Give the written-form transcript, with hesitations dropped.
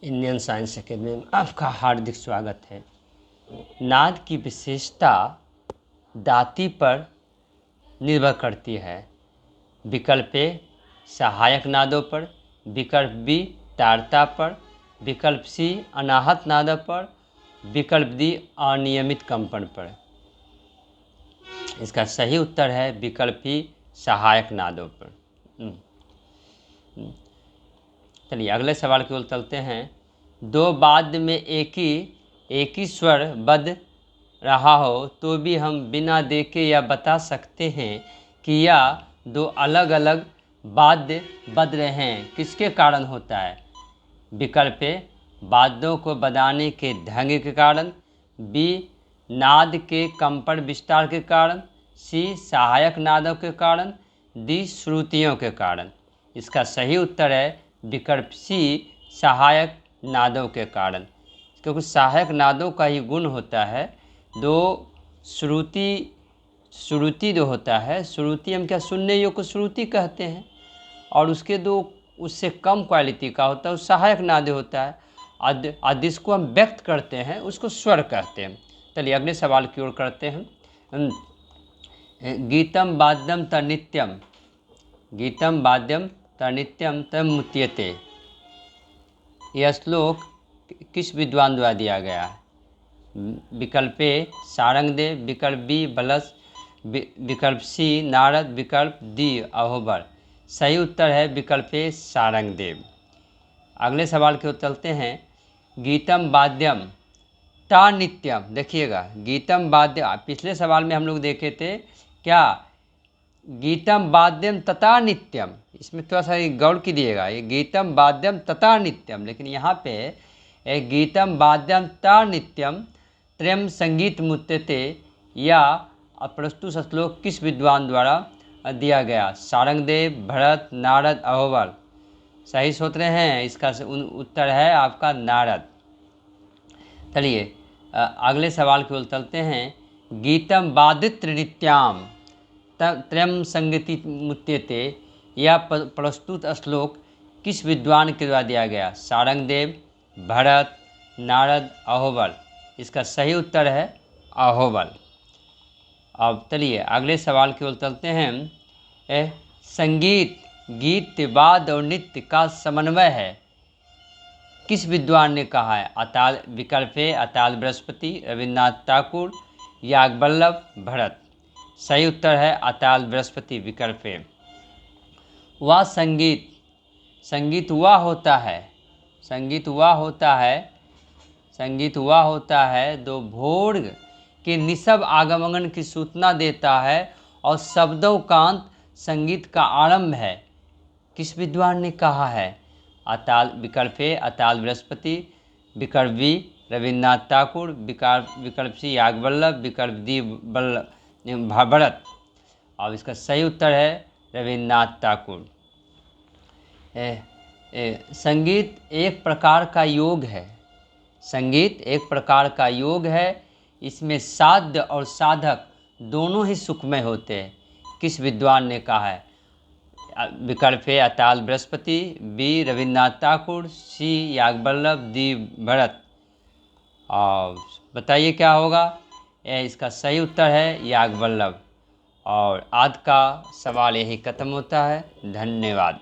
Indian science academy में आपका हार्दिक स्वागत है। नाद की विशेषता दाती पर निर्भर करती है। विकल्प ए सहायक नादों पर, विकल्प बी तारता पर, विकल्प सी अनाहत नादों पर, विकल्प डी अनियमित कंपन पर। इसका सही उत्तर है विकल्प ही सहायक नादों पर। चलिए अगले सवाल की ओर चलते हैं। दो वाद्य में एक ही स्वर बज रहा हो तो भी हम बिना देखे यह बता सकते हैं कि यह दो अलग अलग वाद्य बज रहे हैं। किसके कारण होता है? विकल्प ए वाद्यों को बजाने के ढंग के कारण, बी नाद के कंपन विस्तार के कारण, सी सहायक नादों के कारण, डी श्रुतियों के कारण। इसका सही उत्तर है विकल्प सी सहायक नादों के कारण, क्योंकि सहायक नादों का ही गुण होता है। दो श्रुति जो होता है, श्रुति हम क्या सुनने योग्य को श्रुति कहते हैं, और उसके दो उससे कम क्वालिटी का होता है वो सहायक नाद होता है, और जिसको हम व्यक्त करते हैं उसको स्वर कहते हैं। चलिए अगले सवाल की ओर करते हैं। गीतम वाद्यम तनित्यम, गीतम वाद्यम तनित्यम तमुच्यते, यह श्लोक किस विद्वान द्वारा दिया गया है? विकल्प ए सारंगदेव, विकल्प बी बलस, विकल्प सी नारद, विकल्प डी अहोबर। सही उत्तर है विकल्प ए सारंगदेव। अगले सवाल की ओर चलते हैं। गीतम वाद्यम ता नित्यम, देखिएगा गीतम वाद्य, पिछले सवाल में हम लोग देखे थे क्या गीतम वाद्यम तथा नित्यम, इसमें थोड़ा सा गौर कीजिएगा, ये गीतम वाद्यम तथा नित्यम, लेकिन यहाँ पे गीतम वाद्यम ता नित्यम त्रयम संगीत मुच्यते या प्रस्तुत श्लोक किस विद्वान द्वारा दिया गया? सारंगदेव, भरत, नारद, अहोबर। सही सोच रहे हैं, इसका उत्तर है आपका नारद। चलिए अगले सवाल की ओर चलते हैं। गीतम वादित्र नित्याम त्रयम संगीति मुच्यते, यह प्रस्तुत श्लोक किस विद्वान के द्वारा दिया गया? सारंगदेव, भरत, नारद, अहोबर। इसका सही उत्तर है अहोबर। अब चलिए अगले सवाल की ओर चलते हैं। संगीत, गीत, वाद्य और नृत्य का समन्वय है, किस विद्वान ने कहा है? अताल, विकल्प ए अताल बृहस्पति, रविन्द्रनाथ टैगोर, याज्ञवल्क्य, भरत। सही उत्तर है अताल बृहस्पति, विकल्प ए। वह संगीत, संगीत वह होता है, संगीत वह होता है, संगीत वह होता है दो भोर के निशब आगमन की सूचना देता है और शब्दों कांत संगीत का आरंभ है। किस विद्वान ने कहा है? अताल, विकल्प ए अताल बृहस्पति, विकल्प बी रविन्द्रनाथ टैगोर, विकल्प सी याज्ञवल्क्य, विकल्प डी भरत। और इसका सही उत्तर है रविन्द्रनाथ टैगोर। संगीत एक प्रकार का योग है, संगीत एक प्रकार का योग है, इसमें साध्य और साधक दोनों ही सुखमय होते हैं। किस विद्वान ने कहा है? विकल्प ए अताल बृहस्पति, बी रविन्द्रनाथ टैगोर, सी याज्ञवल्क्य, डी भरत। और बताइए क्या होगा? इसका सही उत्तर है याज्ञवल्क्य। और आज का सवाल यही खत्म होता है। धन्यवाद।